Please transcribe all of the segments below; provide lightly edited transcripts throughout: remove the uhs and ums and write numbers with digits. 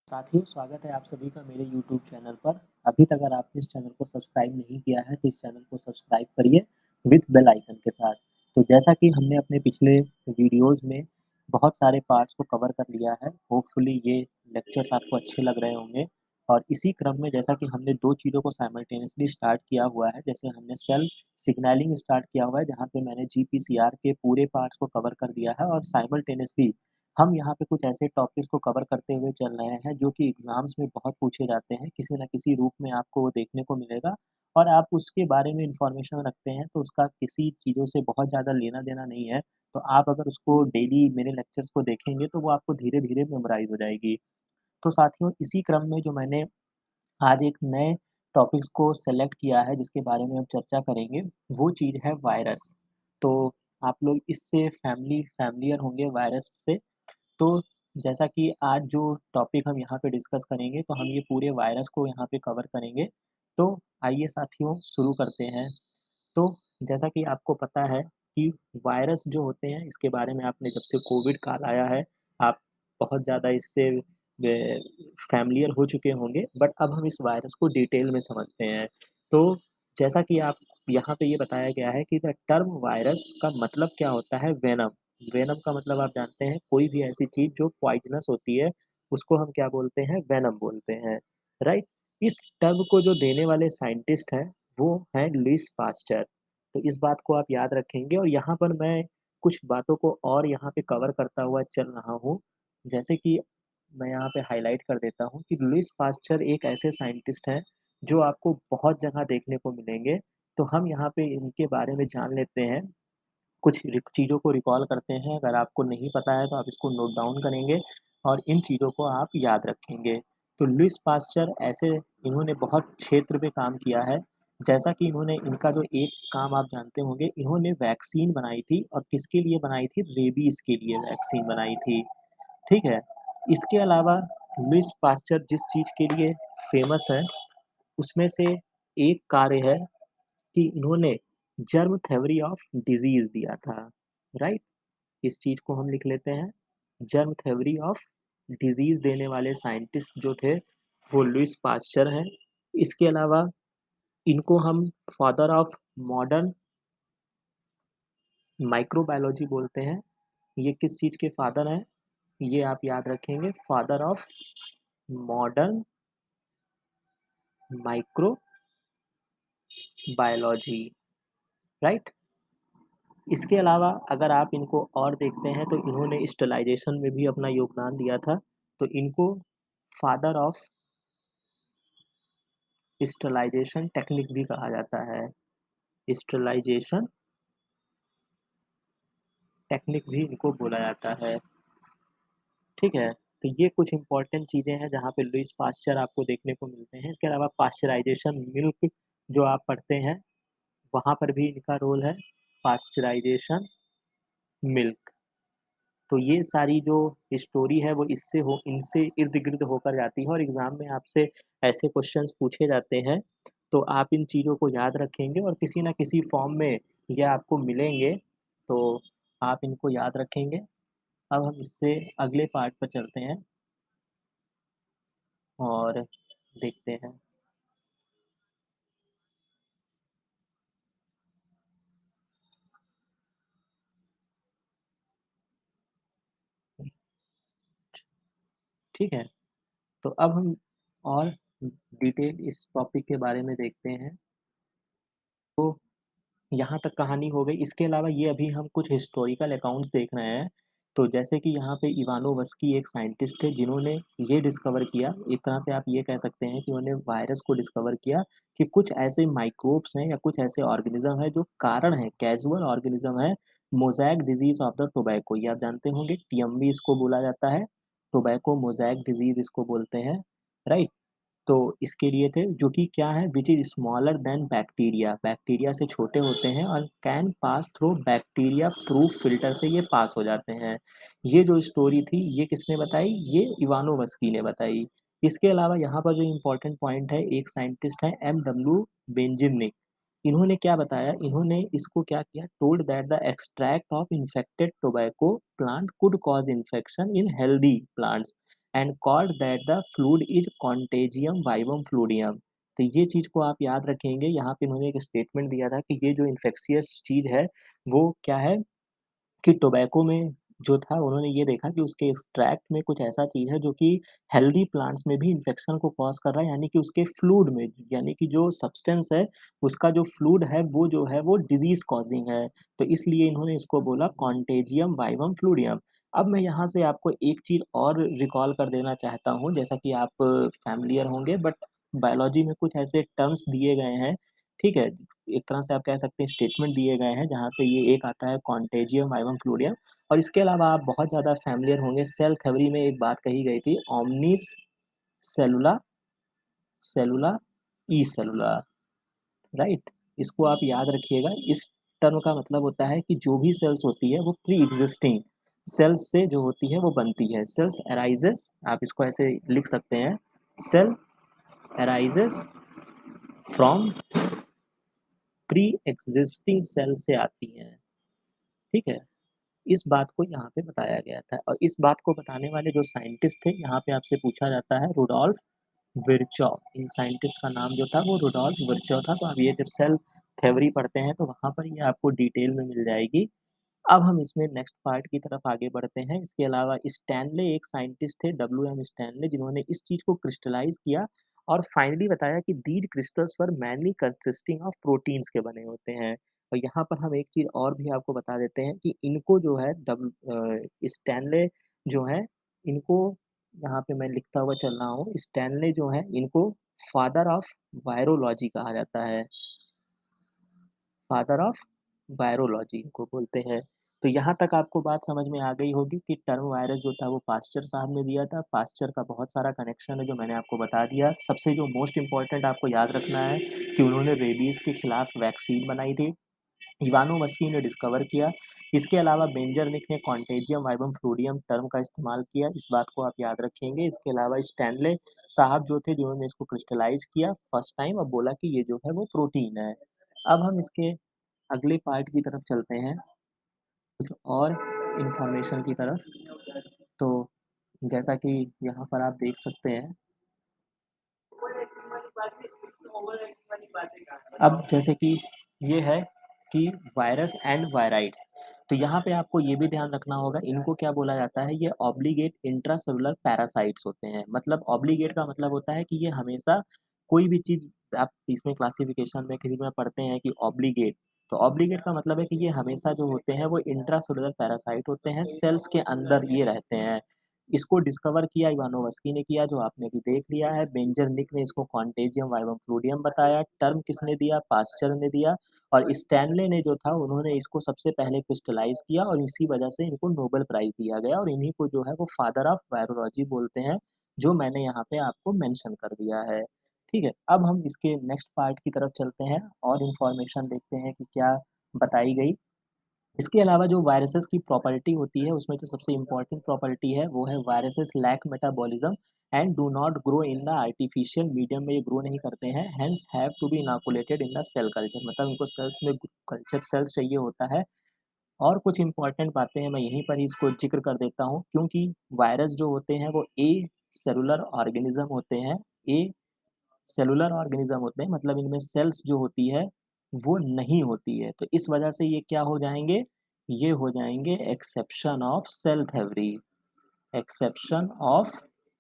साथियों, स्वागत है आप सभी का मेरे यूट्यूब चैनल पर। अभी तक अगर आपने इस चैनल को सब्सक्राइब नहीं किया है, तो इस चैनल को सब्सक्राइब करिए विथ बेल आइकन के साथ। तो जैसा कि हमने अपने पिछले वीडियोज़ में बहुत सारे पार्ट्स को कवर कर लिया है, होपफुली ये लेक्चर्स आपको अच्छे लग रहे होंगे। और इसी क्रम में जैसा कि हमने 2 चीज़ों को साइमल्टेनियसली स्टार्ट किया हुआ है, जैसे हमने सेल सिग्नलिंग स्टार्ट किया हुआ है, जहाँ पे मैंने जीपीसीआर के पूरे पार्ट्स को कवर कर दिया है और साइमल्टेनियसली हम यहाँ पे कुछ ऐसे टॉपिक्स को कवर करते हुए चल रहे हैं जो कि एग्ज़ाम्स में बहुत पूछे जाते हैं, किसी न किसी रूप में आपको वो देखने को मिलेगा और आप उसके बारे में इन्फॉर्मेशन रखते हैं, तो उसका किसी चीज़ों से बहुत ज़्यादा लेना-देना नहीं है। तो आप अगर उसको डेली मेरे लेक्चर्स को देखेंगे, तो वो आपको धीरे-धीरे मेमोराइज़ हो जाएगी। तो साथियों, इसी क्रम में जो मैंने आज एक नए टॉपिक्स को सेलेक्ट किया है जिसके बारे में हम चर्चा करेंगे, वो चीज़ है वायरस। तो आप लोग इससे फ़ैमिलियर होंगे वायरस से। तो जैसा कि आज जो टॉपिक हम यहाँ पे डिस्कस करेंगे, तो हम ये पूरे वायरस को यहाँ पे कवर करेंगे। तो आइए साथियों शुरू करते हैं। तो जैसा कि आपको पता है कि वायरस जो होते हैं, इसके बारे में आपने जब से कोविड काल आया है, आप बहुत ज़्यादा इससे फ़ैमिलियर हो चुके होंगे, बट अब हम इस वायरस को डिटेल में समझते हैं। तो जैसा कि आप यहाँ पे ये बताया गया है कि द टर्म वायरस का मतलब क्या होता है वेनम। वेनम का मतलब आप जानते हैं कोई भी ऐसी चीज़ जो पॉइज़नस होती है, उसको हम क्या बोलते हैं? वेनम बोलते हैं, राइट? इस टर्म को जो देने वाले साइंटिस्ट हैं, वो हैं लुईस पास्चर। तो इस बात को आप याद रखेंगे और यहाँ पर मैं कुछ बातों को और यहाँ पे कवर करता हुआ चल रहा हूँ। जैसे कि मैं यहाँ पे हाइलाइट कर देता हूँ कि लुईस पास्चर एक ऐसे साइंटिस्ट हैं, जो आपको बहुत जगह देखने को मिलेंगे। तो हम यहाँ पे इनके बारे में जान लेते हैं, कुछ चीज़ों को रिकॉल करते हैं। अगर आपको नहीं पता है तो आप इसको नोट डाउन करेंगे और इन चीज़ों को आप याद रखेंगे। तो लुईस पास्चर ऐसे इन्होंने बहुत क्षेत्र पे काम किया है। जैसा कि इन्होंने इनका जो एक काम आप जानते होंगे, इन्होंने वैक्सीन बनाई थी और किसके लिए बनाई थी? रेबीज़ के लिए वैक्सीन बनाई थी, ठीक है? इसके अलावा लुईस पास्चर जिस चीज़ के लिए फ़ेमस है, उसमें से एक कार्य है कि इन्होंने जर्म थ्योरी ऑफ डिज़ीज़ दिया था, राइट? इस चीज़ को हम लिख लेते हैं, जर्म थ्योरी ऑफ डिज़ीज़ देने वाले साइंटिस्ट जो थे, वो लुईस पास्चर हैं। इसके अलावा इनको हम फादर ऑफ मॉडर्न माइक्रोबायोलॉजी बोलते हैं। ये किस चीज़ के फादर हैं? ये आप याद रखेंगे, father of modern microbiology, right? इसके अलावा अगर आप इनको और देखते हैं तो इन्होंने स्टेलाइज़ेशन में भी अपना योगदान दिया था। तो इनको फादर ऑफ स्टेलाइज़ेशन टेक्निक भी कहा जाता है। स्टेलाइज़ेशन टेक्निक भी इनको बोला जाता है, ठीक है? तो ये कुछ इम्पोर्टेंट चीज़ें हैं जहाँ पे लुईस पास्चर आपको देखने को मिलते हैं। इसके अलावा पाश्चराइज़ेशन मिल्क जो आप पढ़ते हैं, वहाँ पर भी इनका रोल है, पाश्चराइज़ेशन मिल्क। तो ये सारी जो स्टोरी है वो इनसे इर्द-गिर्द होकर जाती है और एग्ज़ाम में आपसे ऐसे क्वेश्चन्स पूछे जाते हैं, तो आप इन चीज़ों को याद रखेंगे और किसी न किसी फ़ॉर्म में ये आपको मिलेंगे, तो आप इनको याद रखेंगे। अब हम इससे अगले पार्ट पर चलते हैं और देखते हैं। ठीक है? तो अब हम और डिटेल इस टॉपिक के बारे में देखते हैं। तो यहाँ तक कहानी हो गई। इसके अलावा ये अभी हम कुछ हिस्टोरिकल अकाउंट्स देख रहे हैं। तो जैसे कि यहाँ पे इवानोवस्की एक साइंटिस्ट थे जिन्होंने ये डिस्कवर किया, एक तरह से आप ये कह सकते हैं कि उन्होंने वायरस को डिस्कवर किया कि कुछ ऐसे माइक्रोब्स हैं या कुछ ऐसे ऑर्गेनिज़्म हैं जो कारण हैं, कैज़ुअल ऑर्गेनिज़्म है mosaic disease of the tobacco. ये आप जानते होंगे टीएमवी इसको बोला जाता है, टोबैको मोज़ैक डिज़ीज़ इसको बोलते हैं, राइट? तो इसके लिए थे जो कि क्या है which is smaller than bacteria, bacteria से छोटे होते हैं और can pass through bacteria proof filter से ये पास हो जाते हैं। ये जो स्टोरी थी ये किसने बताई? ये इवानोवस्की ने बताई। इसके अलावा यहाँ पर जो इम्पोर्टेंट पॉइंट है, एक साइंटिस्ट है एमडब्ल्यू बेंजामिन। इन्होंने क्या बताया? इन्होंने इसको क्या किया, told that the extract of infected tobacco plant could cause infection in healthy plants. And called that the fluid is contagium vivum fluidum. तो ये चीज़ को आप याद रखेंगे, यहाँ पे उन्होंने एक स्टेटमेंट दिया था कि ये जो इन्फेक्शियस चीज़ है, वो क्या है कि टोबैको में जो था उन्होंने ये देखा कि उसके एक्सट्रैक्ट में कुछ ऐसा चीज़ है जो कि हेल्दी प्लांट्स में भी इन्फेक्शन को कॉज़ कर रहा है, यानी कि उसके फ्लूइड में, यानी कि जो सब्सटेंस है, उसका जो फ्लूइड है वो जो है वो डिज़ीज़ कॉज़िंग है। तो इसलिए इन्होंने इसको बोला कॉन्टेजियम वाइवम फ्लूइडियम। अब मैं यहाँ से आपको एक चीज़ और रिकॉल कर देना चाहता हूँ, जैसा कि आप फ़ैमिलियर होंगे, बट बायोलॉजी में कुछ ऐसे टर्म्स दिए गए हैं, ठीक है? एक तरह से आप कह सकते हैं स्टेटमेंट दिए गए हैं, जहाँ पे ये एक आता है कॉन्टेजियम आइवम फ्लूइडियम, और इसके अलावा आप बहुत ज़्यादा फ़ैमिलियर होंगे, सेल थ्योरी में एक बात कही गई थी, ओमनिस सेलुला सेलुला ई सेलुला, राइट? इसको आप याद रखिएगा। इस टर्म का मतलब होता है कि जो भी सेल्स होती है वो प्री एक्जिस्टिंग सेल्स से जो होती है वो बनती है। सेल्स अराइजेस, आप इसको ऐसे लिख सकते हैं, cell arises from pre existing cell से आती हैं, ठीक है? इस बात को यहाँ पे बताया गया था, और इस बात को बताने वाले जो साइंटिस्ट थे, यहाँ पे आपसे पूछा जाता है रुडोल्फ विर्चॉ। इन साइंटिस्ट का नाम जो था वो रुडोल्फ विर्चॉ था। तो आप ये जब सेल थ्योरी पढ़ते हैं तो वहाँ पर ये आपको डिटेल में मिल जाएगी। अब हम इसमें नेक्स्ट पार्ट की तरफ आगे बढ़ते हैं। इसके अलावा स्टैनले एक साइंटिस्ट थे, डब्ल्यू.एम. स्टैनले, जिन्होंने इस चीज़ को क्रिस्टलाइज़ किया और फाइनली बताया कि these crystals were mainly consisting of proteins के बने होते हैं। और यहाँ पर हम एक चीज़ और भी आपको बता देते हैं कि इनको जो है स्टैनले जो है, इनको यहाँ पे मैं लिखता हुआ चल रहा हूँ, स्टैनले जो है, इनको फादर ऑफ वायरोलॉजी कहा जाता है। फादर ऑफ वायरोलॉजी को बोलते हैं। तो यहाँ तक आपको बात समझ में आ गई होगी कि टर्म वायरस जो था वो पास्चर साहब ने दिया था। पास्चर का बहुत सारा कनेक्शन है जो मैंने आपको बता दिया। सबसे जो मोस्ट इम्पोर्टेंट आपको याद रखना है कि उन्होंने रेबीज़ के खिलाफ वैक्सीन बनाई थी। इवानोवस्की ने डिस्कवर किया। इसके अलावा बेंजरनिक ने कॉन्टेजियम वाइवम फ्लूइडियम टर्म का इस्तेमाल किया। इस बात को आप याद रखेंगे। इसके अलावा स्टैनले साहब जो थे, जिन्होंने इसको क्रिस्टलाइज़ किया फर्स्ट टाइम और बोला कि ये जो है वो प्रोटीन है। अब हम इसके अगले पार्ट की तरफ चलते हैं, कुछ और इन्फॉर्मेशन की तरफ। तो जैसा कि यहाँ पर आप देख सकते हैं, अब जैसे कि ये है कि वायरस एंड वायराइड्स, तो यहाँ पे आपको ये भी ध्यान रखना होगा, इनको क्या बोला जाता है, ये ऑब्लिगेट इंट्रासेलुलर पैरासाइट्स होते हैं। मतलब ऑब्लिगेट का मतलब होता है कि ये हमेशा कोई भी चीज़, आप इसमें क्लासिफिकेशन में किसी में पढ़ते हैं कि ऑब्लिगेट, तो ऑब्लिगेट का मतलब है कि ये हमेशा जो होते हैं वो इंट्रासेलुलर पैरासाइट होते हैं, सेल्स के अंदर ये रहते हैं। इसको डिस्कवर किया इवानोवस्की ने किया, जो आपने अभी देख लिया है। बेंजरनिक ने इसको कॉन्टेजियम वाइवम फ्लूइडियम बताया। टर्म किसने दिया? पास्चर ने दिया। और स्टैनले ने जो था, उन्होंने इसको सबसे पहले क्रिस्टलाइज़ किया और इसी वजह से इनको नोबेल प्राइज़ दिया गया, और इन्हीं को जो है वो फादर ऑफ वायरोलॉजी बोलते हैं, जो मैंने यहाँ पे आपको मेंशन कर दिया है। ठीक है? अब हम इसके नेक्स्ट पार्ट की तरफ चलते हैं और इन्फॉर्मेशन देखते हैं कि क्या बताई गई। इसके अलावा जो वायरसेस की प्रॉपर्टी होती है, उसमें जो सबसे इम्पोर्टेंट प्रॉपर्टी है, वो है viruses lack metabolism and do not grow in the artificial medium में ये ग्रो नहीं करते हैं, hence have to be inoculated in the cell culture, मतलब इनको सेल्स में कल्चर सेल्स चाहिए होता है। और कुछ इम्पोर्टेंट बातें हैं, मैं यहीं पर ही इसको ज़िक्र कर देता हूँ, क्योंकि वायरस जो होते हैं वो ए सेलुलर ऑर्गेनिज़्म होते हैं। ए सेलुलर ऑर्गेनिज़्म होते हैं, मतलब इनमें सेल्स जो होती है, वो नहीं होती है। तो इस वजह से ये क्या हो जाएँगे? ये हो जाएँगे exception of cell theory. Exception of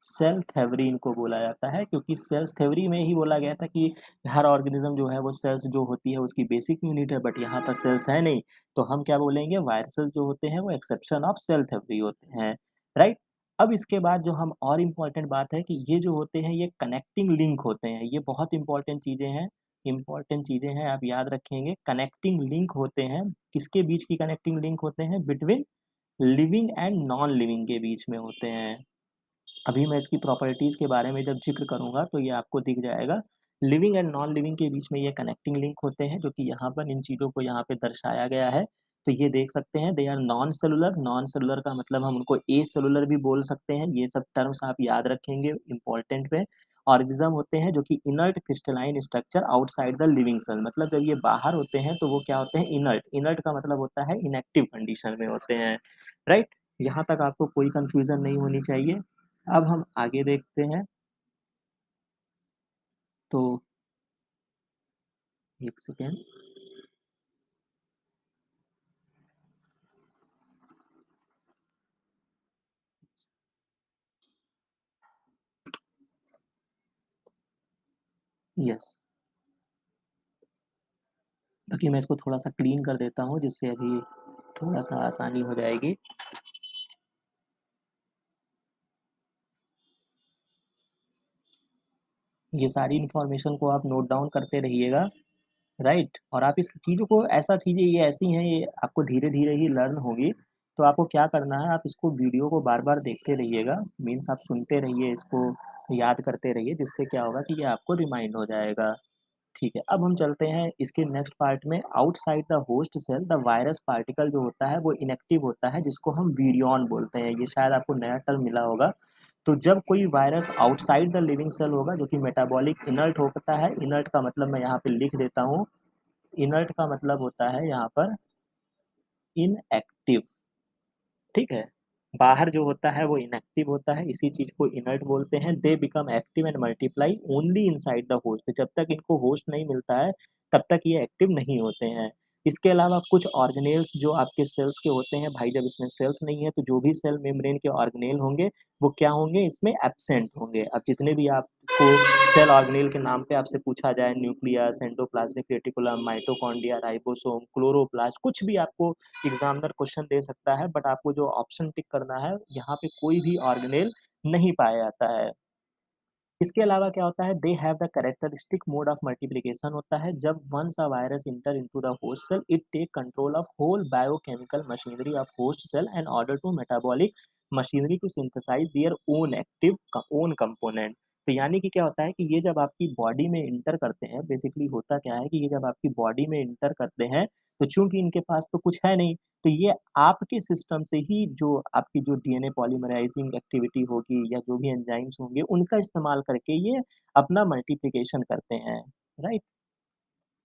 cell theory इनको बोला जाता है, क्योंकि सेल्स थ्योरी में ही बोला गया था कि हर ऑर्गेनिज्म जो है वो सेल्स जो होती है उसकी बेसिक यूनिट है, बट यहाँ पर सेल्स है नहीं, तो हम क्या बोलेंगे, वायरसेस जो होते हैं वो एक्सेप्शन ऑफ सेल थ्योरी होते हैं, राइट? अब इसके बाद जो हम और इम्पोर्टेंट बात है कि ये जो होते हैं ये कनेक्टिंग लिंक होते हैं, ये बहुत इंपॉर्टेंट चीज़ें हैं, आप याद रखेंगे। कनेक्टिंग लिंक होते हैं, किसके बीच की कनेक्टिंग लिंक होते हैं? Between living and non living के बीच में होते हैं। अभी मैं इसकी प्रॉपर्टीज़ के बारे में जब ज़िक्र करूँगा तो ये आपको दिख जाएगा। लिविंग एंड नॉन लिविंग के बीच में ये कनेक्टिंग लिंक होते हैं, जो कि यहाँ पर इन चीज़ों को यहाँ पे दर्शाया गया है। तो ये देख सकते हैं, दे आर नॉन सेलुलर का मतलब हम उनको एसेलुलर भी बोल सकते हैं। ये सब टर्म्स आप याद रखेंगे इम्पोर्टेंट में। ऑर्गेनिज़्म होते हैं जो कि inert crystalline structure outside the living cell, मतलब जब ये बाहर होते हैं तो वो क्या होते हैं? इनर्ट। इनर्ट का मतलब होता है इनएक्टिव कंडीशन में होते हैं, राइट? यहाँ तक आपको कोई कन्फ्यूज़न नहीं होनी चाहिए। अब हम आगे देखते हैं। तो एक सेकेंड। यस, बाकी मैं इसको थोड़ा-सा क्लीन कर देता हूँ जिससे अभी थोड़ा-सा आसानी हो जाएगी। ये सारी इन्फॉर्मेशन को आप नोट डाउन करते रहिएगा, राइट? और आप इस चीज़ों को ऐसा चीज़ें ये ऐसी हैं, ये आपको धीरे-धीरे ही लर्न होगी। तो आपको क्या करना है, आप इसको वीडियो को बार-बार देखते रहिएगा, मीन्स आप सुनते रहिए, इसको याद करते रहिए, जिससे क्या होगा कि ये आपको रिमाइंड हो जाएगा। ठीक है, अब हम चलते हैं इसके नेक्स्ट पार्ट में। Outside the host cell the virus particle जो होता है वो इनएक्टिव होता है, जिसको हम विरियॉन बोलते हैं। ये शायद आपको नया टर्म मिला होगा। तो जब कोई virus outside the living cell होगा जो कि मेटाबॉलिक इनर्ट होता है, इनर्ट का मतलब मैं यहाँ पे लिख देता हूँ। इनर्ट का मतलब होता है यहाँ पर इनएक्टिव। ठीक है? बाहर जो होता है वो इनएक्टिव होता है, इसी चीज़ को इनर्ट बोलते हैं। They become active and multiply only inside the host. जब तक इनको होस्ट नहीं मिलता है, तब तक ये एक्टिव नहीं होते हैं। इसके अलावा कुछ ऑर्गेनेल्स जो आपके सेल्स के होते हैं, भाई जब इसमें सेल्स नहीं है, तो जो भी सेल मेम्ब्रेन के ऑर्गेनेल होंगे, वो क्या होंगे? इसमें एब्सेंट होंगे। अब जितने भी आपको सेल ऑर्गेनेल के नाम पे आपसे पूछा जाए, nucleus, endoplasmic reticulum, mitochondria, ribosome, chloroplast, कुछ भी आपको एग्जामिनर क्वेश्चन दे सकता है, बट आपको जो ऑप्शन टिक करना है, यहाँ पे कोई भी ऑर्गेनेल नहीं पाया जाता है। इसके अलावा क्या होता है, they have the characteristic mode of multiplication होता है। जब once a virus enter into the host cell, it take control of whole biochemical machinery of host cell and order to metabolic machinery to synthesise their own active own component. तो यानी कि क्या होता है कि ये जब आपकी बॉडी में इंटर करते हैं, बेसिकली होता क्या है कि ये जब आपकी बॉडी में इंटर करते हैं, तो चूंकि इनके पास तो कुछ है नहीं, तो ये आपके सिस्टम से ही जो आपकी जो डीएनए पॉलीमराइजिंग एक्टिविटी होगी या जो भी एंजाइम्स होंगे, उनका इस्तेमाल करके ये अपना मल्टीप्लिकेशन करते हैं, राइट?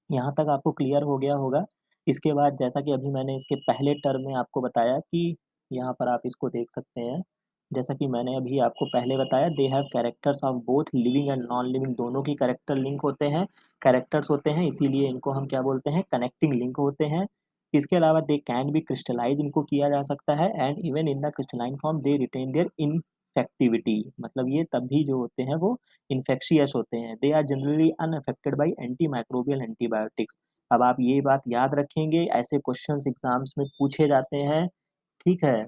यहाँ तक आपको क्लियर हो गया होगा। इसके बाद जैसा कि अभी मैंने इसके पहले टर्म में आपको बताया कि यहाँ पर आप इसको देख सकते हैं। जैसा कि मैंने अभी आपको पहले बताया, they have characters of both living and non living, दोनों की कैरेक्टर लिंक होते हैं, कैरेक्टर्स होते हैं, इसीलिए इनको हम क्या बोलते हैं? कनेक्टिंग लिंक होते हैं। इसके अलावा दे कैन बी क्रिस्टलाइज़, इनको किया जा सकता है, and even in the crystalline form they retain their infectivity, मतलब ये तब भी जो होते हैं वो इन्फेक्शियस होते हैं। They are generally unaffected by anti microbial antibiotics. अब आप ये बात याद रखेंगे, ऐसे क्वेश्चंस एग्जाम्स में पूछे जाते हैं, ठीक है?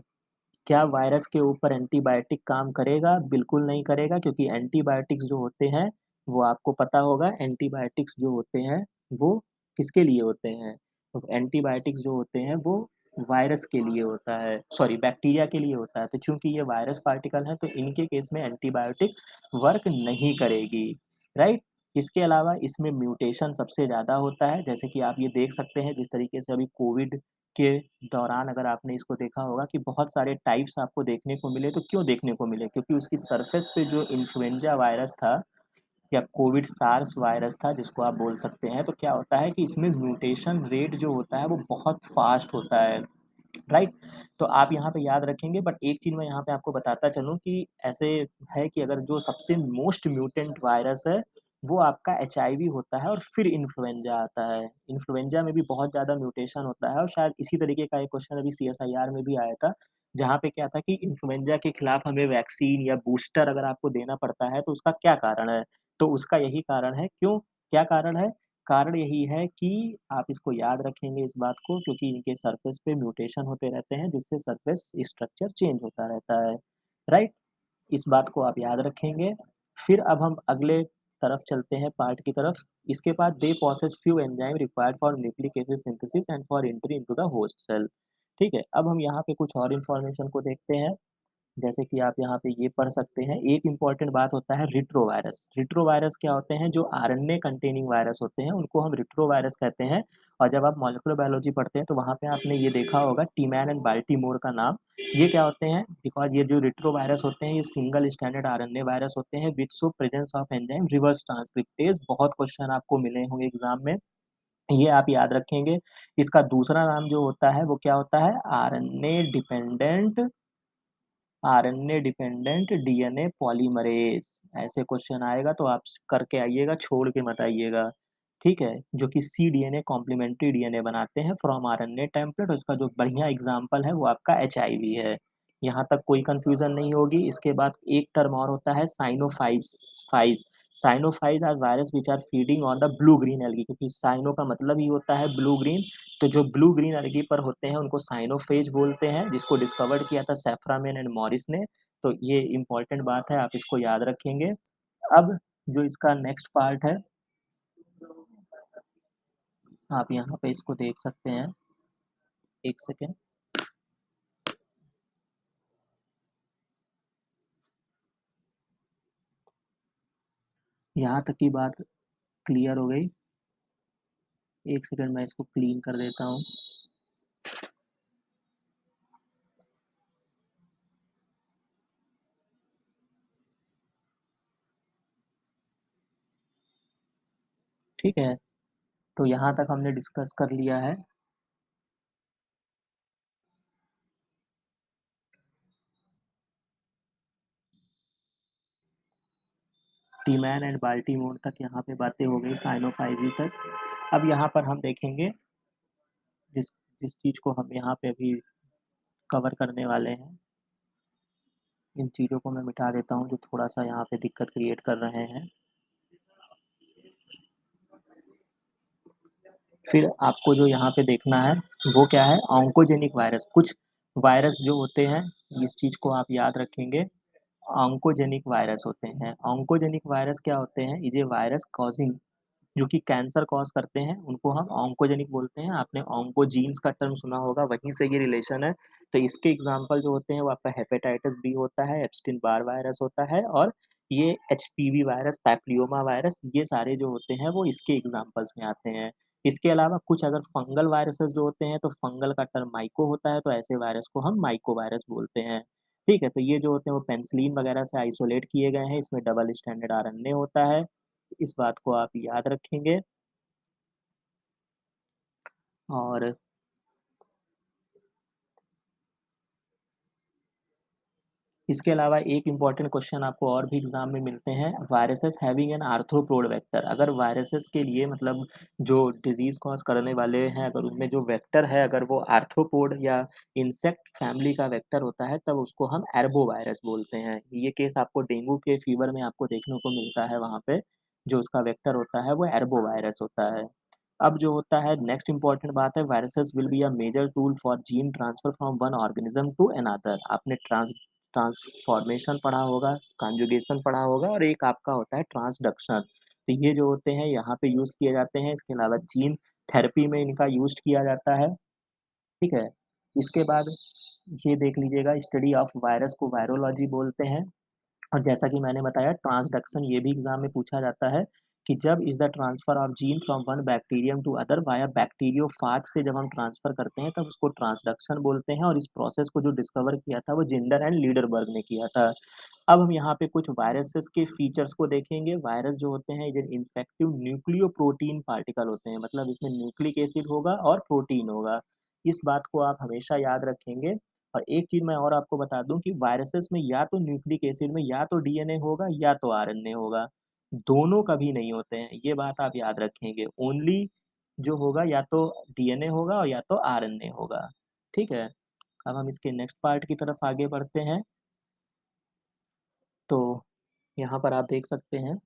क्या वायरस के ऊपर एंटीबायोटिक काम करेगा? बिल्कुल नहीं करेगा, क्योंकि एंटीबायोटिक्स जो होते हैं, वो आपको पता होगा, एंटीबायोटिक्स जो होते हैं, वो किसके लिए होते हैं? तो एंटीबायोटिक्स जो होते हैं, वो वायरस के लिए होता है, सॉरी बैक्टीरिया के लिए होता है। तो चूँकि ये वायरस पार्टिकल हैं, तो इनके केस में एंटीबायोटिक वर्क नहीं करेगी, राइट? इसके अलावा इसमें म्यूटेशन सबसे ज़्यादा होता है, जैसे कि आप ये देख सकते हैं, जिस तरीके से अभी कोविड के दौरान अगर आपने इसको देखा होगा कि बहुत सारे टाइप्स आपको देखने को मिले, तो क्यों देखने को मिले? क्योंकि उसकी सरफेस पे जो इन्फ्लुएंजा वायरस था या कोविड सार्स वायरस था जिसको आप बोल सकते हैं, तो क्या होता है कि इसमें म्यूटेशन रेट जो होता है वो बहुत फ़ास्ट होता है। राइट? तो आप यहाँ पे याद रखेंगे, बट एक चीज़ मैं यहाँ पे आपको बताता चलूँ कि ऐसे है कि अगर जो सबसे मोस्ट म्यूटेंट वायरस है, वो आपका एचआईवी होता है और फिर इन्फ्लुएंजा आता है। इन्फ्लुएंजा में भी बहुत ज़्यादा म्यूटेशन होता है और शायद इसी तरीके का एक क्वेश्चन अभी सीएसआईआर में भी आया था, जहाँ पे क्या था कि इन्फ्लुएंजा के खिलाफ हमें वैक्सीन या बूस्टर अगर आपको देना पड़ता है, तो उसका क्या कारण है? तो उसका यही कारण है, क्यों? क्या कारण है? कारण यही है कि आप इसको याद रखेंगे इस बात को, क्योंकि इनके सरफेस पे म्यूटेशन होते रहते हैं, जिससे सरफेस स्ट्रक्चर चेंज होता रहता है, राइट? इस बात को आप याद रखेंगे। फिर अब हम अगले तरफ चलते हैं, पार्ट की तरफ। इसके बाद they process few enzyme required for nucleic acid synthesis and for entry into the host cell. ठीक है, अब हम यहाँ पे कुछ और इन्फॉर्मेशन को देखते हैं। जैसे कि आप यहाँ पे ये पढ़ सकते हैं, एक इम्पोर्टेंट बात होता है रिट्रोवायरस। रिट्रोवायरस क्या होते हैं? जो आरएनए कंटेनिंग वायरस होते हैं, उनको हम रिट्रोवायरस कहते हैं। और जब आप मॉलिक्यूलर बायोलॉजी पढ़ते हैं, तो वहाँ पे आपने ये देखा होगा टीमैन एंड बाल्टीमोर का नाम। ये क्या होते हैं? बिकॉज़ ये जो रिट्रोवायरस होते हैं, ये सिंगल स्टैंडर्ड आरएनए वायरस होते हैं which show presence of enzyme reverse transcriptase. बहुत क्वेश्चन आपको मिले होंगे एग्ज़ाम में, ये आप याद रखेंगे। इसका दूसरा नाम जो होता है, वो क्या होता है? RNA dependent RNA dependent DNA polymerase, ऐसे क्वेश्चन आएगा तो आप करके आइएगा, छोड़ के मत आइएगा, ठीक है? जो कि सी डीएनए कॉम्प्लीमेंट्री डीएनए बनाते हैं फ्रॉम आरएनए टेम्पलेट, और इसका जो बढ़िया एग्जाम्पल है वो आपका एचआईवी है। यहाँ तक कोई कंफ्यूजन नहीं होगी। इसके बाद एक टर्म और होता है cyanophages. Cyanophages are virus which are feeding on the blue green algae, क्योंकि साइनो का मतलब ही होता है ब्लू ग्रीन, तो जो ब्लू ग्रीन एल्गी पर होते हैं उनको साइनोफेज बोलते हैं, जिसको डिस्कवर्ड किया था सेफ्रामेन एंड मॉरिस ने। तो ये इम्पोर्टेंट बात है, आप इसको याद रखेंगे। अब जो इसका नेक्स्ट पार्ट है, आप यहाँ पे इसको देख सकते हैं। एक सेकेंड। यहाँ तक की बात क्लियर हो गई। एक सेकेंड, मैं इसको क्लीन कर देता हूँ। ठीक है, तो यहाँ तक हमने डिस्कस कर लिया है। टीमैन एंड बाल्टीमोर तक यहाँ पे बातें हो गई, साइनोफाइजी तक। अब यहाँ पर हम देखेंगे जिस जिस चीज़ को हम यहाँ पे अभी कवर करने वाले हैं, इन चीज़ों को मैं मिटा देता हूँ जो थोड़ा सा यहाँ पे दिक्कत क्रिएट कर रहे हैं। फिर आपको जो यहाँ पे देखना है वो क्या है, ऑन्कोजेनिक वायरस। कुछ वायरस जो होते हैं, इस चीज़ को आप याद रखेंगे, ऑन्कोजेनिक वायरस होते हैं। ऑन्कोजेनिक वायरस क्या होते हैं, ये वायरस कॉजिंग, जो कि कैंसर कॉज करते हैं, उनको हम ऑन्कोजेनिक बोलते हैं। आपने ऑन्कोजीन्स का टर्म सुना होगा, वहीं से ये रिलेशन है। तो इसके एग्जाम्पल जो होते हैं वो आपका हेपेटाइटिस बी होता है, एप्स्टीन बार वायरस होता है, और ये एचपीवी वायरस, पैप्लियोमा वायरस, ये सारे जो होते हैं वो इसके एग्जाम्पल्स में आते हैं। इसके अलावा कुछ अगर फंगल वायरसेस जो होते हैं, तो फंगल का टर्म माइको होता है, तो ऐसे वायरस को हम माइको वायरस बोलते हैं। ठीक है, तो ये जो होते हैं वो पेनिसिलिन वगैरह से आइसोलेट किए गए हैं, इसमें डबल स्टैंडर्ड आरएनए होता है। इस बात को आप याद रखेंगे। और इसके अलावा एक इम्पॉर्टेंट क्वेश्चन आपको और भी एग्जाम में मिलते हैं, viruses having an arthropod vector. अगर वायरसेस के लिए मतलब जो डिजीज कॉज करने वाले हैं, अगर उनमें जो वेक्टर है अगर वो आर्थ्रोपोड या इंसेक्ट फैमिली का वेक्टर होता है, तब उसको हम एर्बो वायरस बोलते हैं। ये केस आपको डेंगू के फीवर में आपको देखने को मिलता है, वहाँ पे जो उसका वेक्टर होता है वो एर्बो वायरस होता है। अब जो होता है नेक्स्ट इंपॉर्टेंट बात है, viruses will be a major tool for gene transfer from one organism to another. आपने ट्रांसफॉर्मेशन पढ़ा होगा, कॉन्जुगेशन पढ़ा होगा, और एक आपका होता है ट्रांसडक्शन। तो ये जो होते हैं यहाँ पे यूज़ किए जाते हैं। इसके अलावा जीन थेरेपी में इनका यूज़ किया जाता है। ठीक है, इसके बाद ये देख लीजिएगा, स्टडी ऑफ वायरस को वायरोलॉजी बोलते हैं। और जैसा कि मैंने बताया, ट्रांसडक्शन ये भी एग्जाम में पूछा जाता है कि जब is the transfer of gene from one bacterium to other via bacteriophage से जब हम ट्रांसफर करते हैं तब उसको ट्रांसडक्शन बोलते हैं। और इस प्रोसेस को जो डिस्कवर किया था वो जिंडर एंड लीडरबर्ग ने किया था। अब हम यहाँ पे कुछ वायरसेस के फीचर्स को देखेंगे। वायरस जो होते हैं ये इन्फेक्टिव न्यूक्लियोप्रोटीन पार्टिकल होते हैं, मतलब इसमें न्यूक्लिक एसिड होगा और प्रोटीन होगा। इस बात को आप हमेशा याद रखेंगे। और एक चीज मैं और आपको बता दूं कि वायरसेस में या तो न्यूक्लिक एसिड में या तो डीएनए होगा या तो आरएनए होगा, दोनों कभी नहीं होते हैं। ये बात आप याद रखेंगे, ओनली जो होगा या तो डीएनए होगा और या तो आरएनए होगा। ठीक है, अब हम इसके नेक्स्ट पार्ट की तरफ आगे बढ़ते हैं। तो यहाँ पर आप देख सकते हैं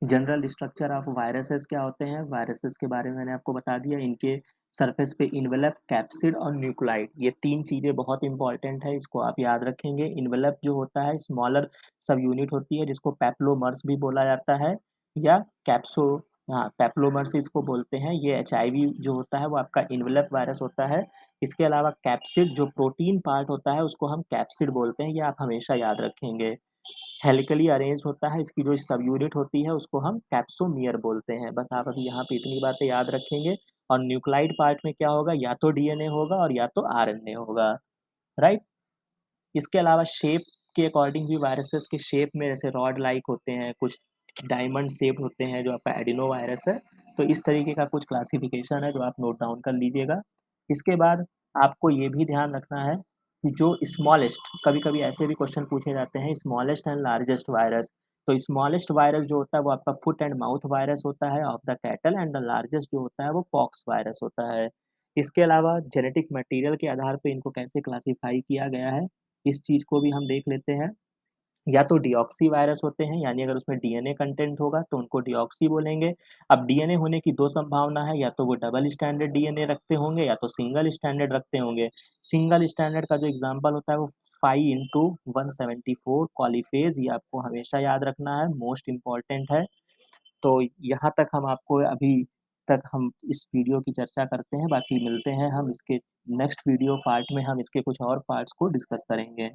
जनरल स्ट्रक्चर ऑफ वायरसेस क्या होते हैं। वायरसेस के बारे में मैंने आपको बता दिया, इनके सरफेस पे इन्वेलप, कैप्सिड और न्यूक्लाइड, ये तीन चीज़ें बहुत इंपॉर्टेंट है, इसको आप याद रखेंगे। इन्वेलप जो होता है स्मॉलर सब यूनिट होती है जिसको पैप्लोमर्स भी बोला जाता है, या कैप्सो, हाँ पैप्लोमर्स इसको बोलते हैं। ये एचआईवी जो होता है वो आपका इन्वेलप वायरस होता है। इसके अलावा कैप्सिड जो प्रोटीन पार्ट होता है उसको हम कैप्सिड बोलते हैं, ये आप हमेशा याद रखेंगे। हेलिकली अरेंज्ड होता है, इसकी जो सब यूनिट होती है उसको हम कैप्सोमियर बोलते हैं। बस आप अभी यहाँ पे इतनी बातें याद रखेंगे। और न्यूक्लाइड पार्ट में क्या होगा, या तो डीएनए होगा और या तो आरएनए होगा, राइट। इसके अलावा शेप के अकॉर्डिंग भी वायरसेस के शेप में जैसे रॉड लाइक होते हैं, कुछ डायमंड शेप होते हैं जो आपका एडिनो वायरस है। तो इस तरीके का कुछ क्लासिफिकेशन है जो आप नोट डाउन कर लीजिएगा। इसके बाद आपको ये भी ध्यान रखना है कि जो स्मॉलेस्ट कभी-कभी ऐसे भी क्वेश्चन पूछे जाते हैं स्मॉलेस्ट एंड लार्जेस्ट वायरस। तो स्मॉलेस्ट वायरस जो होता है वो आपका फुट एंड माउथ वायरस होता है of the cattle and the largest जो होता है वो पॉक्स वायरस होता है। इसके अलावा जेनेटिक मटेरियल के आधार पे इनको कैसे क्लासिफाई किया गया है, इस चीज़ को भी हम देख लेते हैं। या तो डीऑक्सी वायरस होते हैं, यानी अगर उसमें डीएनए कंटेंट होगा तो उनको डीऑक्सी बोलेंगे। अब डीएनए होने की 2 संभावना है, या तो वो डबल स्टैंडर्ड डीएनए रखते होंगे या तो सिंगल स्टैंडर्ड रखते होंगे। सिंगल स्टैंडर्ड का जो एग्ज़ाम्पल होता है वो 5 × 174 पॉलीफ़ेज़, ये आपको हमेशा याद रखना है, मोस्ट इम्पोर्टेंट है। तो यहाँ तक हम आपको अभी तक हम इस वीडियो की चर्चा करते हैं, बाकी मिलते हैं हम इसके नेक्स्ट वीडियो पार्ट में हम इसके कुछ और पार्ट्स को डिस्कस करेंगे।